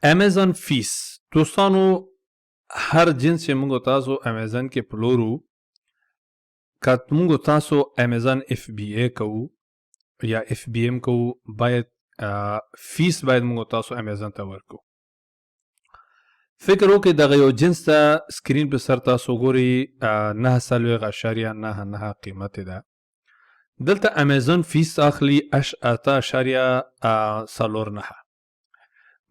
امیزان فیس دوستانو هر جنس چې موږ تاسو امیزان کې پلورو که موږ تاسو امیزان اف بی ای کوو یا اف بی ام کوو باید فیس باید موږ تاسو امیزان ته ورکو. فکر وکړئ دغه یو جنس ته سکرین په سر تاسو ګورئ 9.99 قیمت ده. دلته امیزان فیس اخلي 8.09.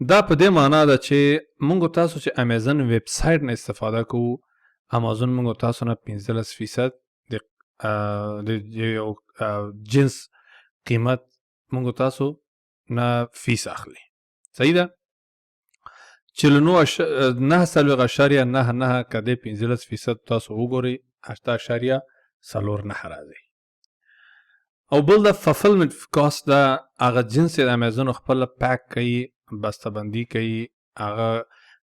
دا په دې معنا ده چې موږ تاسو چې امیزان ویب سایټ نه استفاده کوو امازون موږ تاسو نه 15% د یو جنس قیمت موږ تاسو نه فیس اخلي. صحیح ده؟ چې له 9.99 کده 15% تاسو وګورئ 8.09 راځي. او بل د ففلمنت کاست دا هغه جنس د امیزون خپل پیک کوي، بسته‌بندي کوي، هغه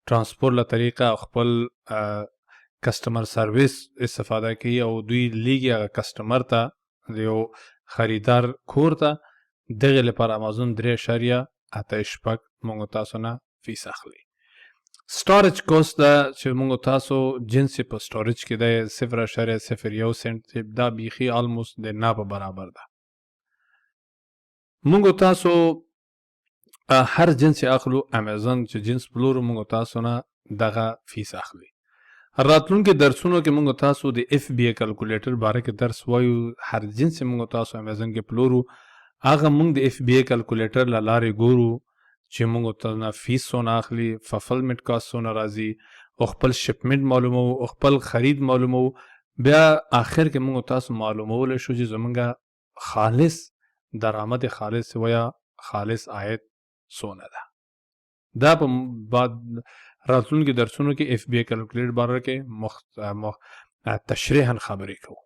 ترانسپورت له طریقه خپل کسٹمر سرویس استفاده کوي او دوی لیږي هغه کسٹمر ته د یو خریدار کور ته. دغه لپاره امازون 3.8 موږ تاسو نه فیس اخلي. سټوریج کوست دا چې موږ تاسو جنس په سټوریج کې د 0.01 سنت دا بیخي آلموست د نه په برابر ده. موږ تاسو هر جنس اخلو امیزون چې جنس پلورو موږ تاسو نه دغه فیس اخلي. راتلونکي درسونو کې موږ تاسو د اف بی ای کیلکولیټر باره کې درس وایو. هر جنس موږ تاسو امیزون کې پلورو هغه موږ د اف بی ای کیلکولیټر له لارې ګورو چې موږ ته نه فیس څونه اخلي، ففلمنت کاست څونه راځي، او خپل شپمنت معلومو، او خپل خرید معلومو. بیا آخر کې موږ تاسو معلومولی شو چې زمونږ خالص درآمد خالص ویا خالص عاید څونه ده. دا په بعد راتلونکي درسونو کې اف بی ای کیلکولیټر باره کې تشریحاً خبرې کوو.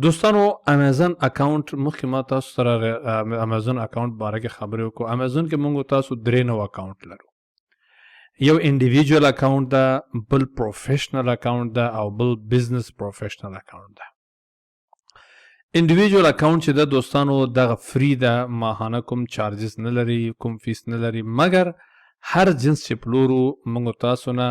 دوستانو امیزون اکاونٹ مخکې ما تاسو سره امیزون اکاونٹ باره کې خبرې وکړو. امیزون کې موږ تاسو 3 نوع اکاونٹ لرو. یو انډیویجوال اکاونٹ ده، بل پروفیشنل اکاونٹ ده، او بل بزنس پروفیشنل اکاونٹ ده. انډیویجوال اکاونٹ چې ده دوستانو دغه فری ده، ماهانه کوم چارجز نه لري، کوم فیس نه لري، مګر هر جنس چې پلورو موږ تاسو نه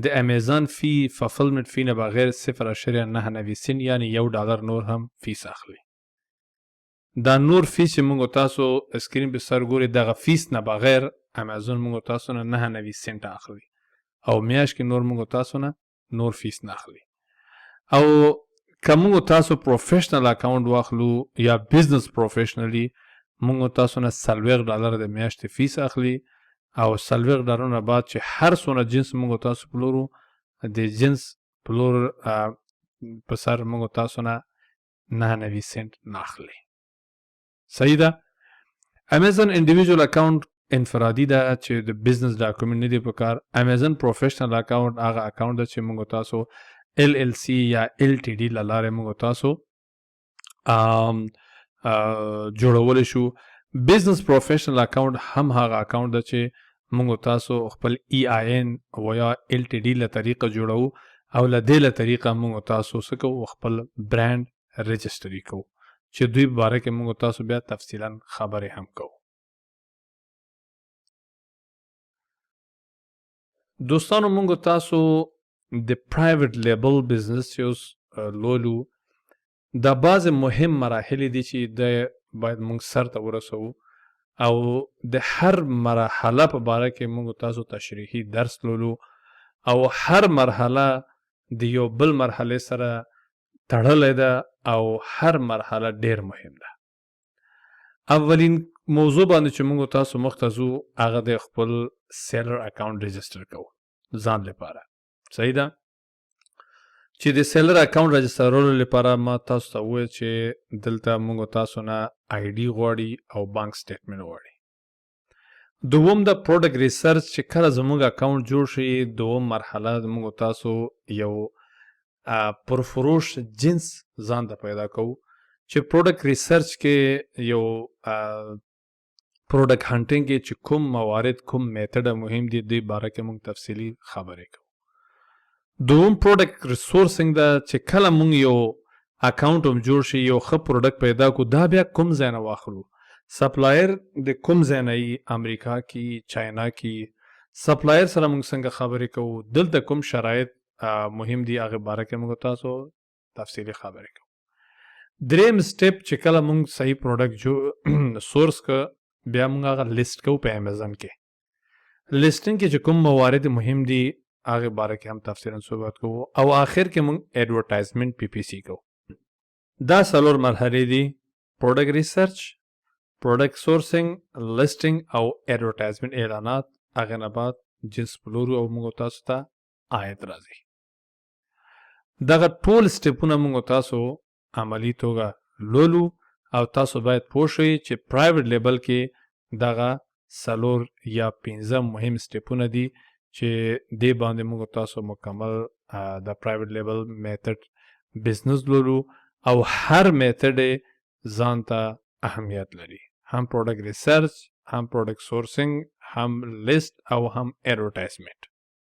د امیزان فی ففلمنت فی نه بغیر 0.99 سنت یعنی $1 نور هم فیس اخلي. دا نور فیس چې موږ تاسو سکرین په سر ګورئ دغه فیس نه بغیر امیزون موږ تاسو نه 99 سنت اخلي او میاشت کې نور موږ تاسو نه نور فیس نه اخلي. او که موږ تاسو پروفیشنل اکاونٹ واخلو یا بزنس پروفیشنلی موږ تاسو نه $40 د میاشت فیس اخلي او $40 نه بعد چې هر څونه جنس موږ تاسو پلورو د جنس پلور په سر موږ تاسو نه 99 سنت نه اخلي. صحیح ده؟ امیزون انډیویجوال اکاونٹ انفرادي ده چې د بزنس ډاکومنټ نه دی پکار. امیزون پروفیشنل اکاونٹ هغه اکاونٹ ده چې موږ تاسو LLC یا LTD له لارې موږ تاسو جوړولی شو. بزنس پروفیشنل اکاونٹ هم هغه اکاونٹ ده چې موږ تاسو خپل EIN و یا LTD له طریقه جوړو او له دې له طریقه موږ تاسو څه کوو خپل برانډ رجسټري کوو چې دوی باره کې موږ تاسو بیا تفصیلا خبرې هم کوو. دوستانو موږ تاسو د پرایویټ لیبل بزنس چې لولو دا بعض مهم مراحل دي چې د باید موږ سر ته ورسوو او د هر مرحله په باره کې موږ تاسو تشریحي درس لولو او هر مرحله د یو بل مرحله سره تړلې ده او هر مرحله ډیر مهم ده. اولین موضوع باندې چې موږ تاسو مختزو هغه د خپل سیلر اکاونٹ رجسٹر کوو ځان لپاره. صحیح ده؟ چې د سیلر اکاونٹ رجسټرولو لپاره ما تاسو ته وویل چې دلته موږ تاسو نه ID غواړي او بانک سټیټمنټ غواړي. دوم د پروډکټ ریسرچ چې کله زموږ اکاونٹ جوړ شي دوم مرحله موږ تاسو یو پرفروش جنس ځان ته پیدا کوو چې پروډکټ ریسرچ کې یو پروډکټ هانټینګ کې چې کوم موارد کوم میتھډ مهم دي د باره کې موږ تفصیلی خبرې کوو. دوم پروډکټ ریسورسینګ دا چې کله مونږ یو اکاونټ هم جوړ شي یو ښه پروډکټ پیدا کو دا بیا کوم ځای نه واخلو سپلایر د کوم ځای نه یي، امریکا کې، چاینا کې، سپلایر سره موږ څنګه خبرې کوو، دلته کوم شرایط مهم دي، هغې باره کې موږ تاسو تفصیلي خبرې کوو. دریم سټیپ چې کله موږ صحیح پروډکټ سورس که، بیا موږ هغه لیست کوو په امیزان کې. لیسټینګ کې چې کوم موارد مهم دي هغې باره کې هم تفصیلا صحبت کوو، او آخر کې موږ ایډورټایزمنټ PPC کوو. دا 4 مرحلې دي: پروډکټ ریسرچ، پروډکټ سورسنګ، لیسټینګ او ایډورټایزمنټ اعلانات. هغې نه بعد جنس پلورو او موږ تاسو ته عاید راځي. دغه ټول سټیپونه موږ تاسو عملی توګه لولو، او تاسو باید پوه شئ چې پرایویټ لیبل کې دغه 4 یا 15 مهم سټیپونه دي چې دې باندې موږ تاسو مکمل د پرایویټ لیبل میتھډ بزنس لولو، او هر میتھډ ځان ته اهمیت لري، هم پروډکټ ریسرچ، هم پروډکټ سورسنګ، هم لیست او هم ایډورټایزمنټ.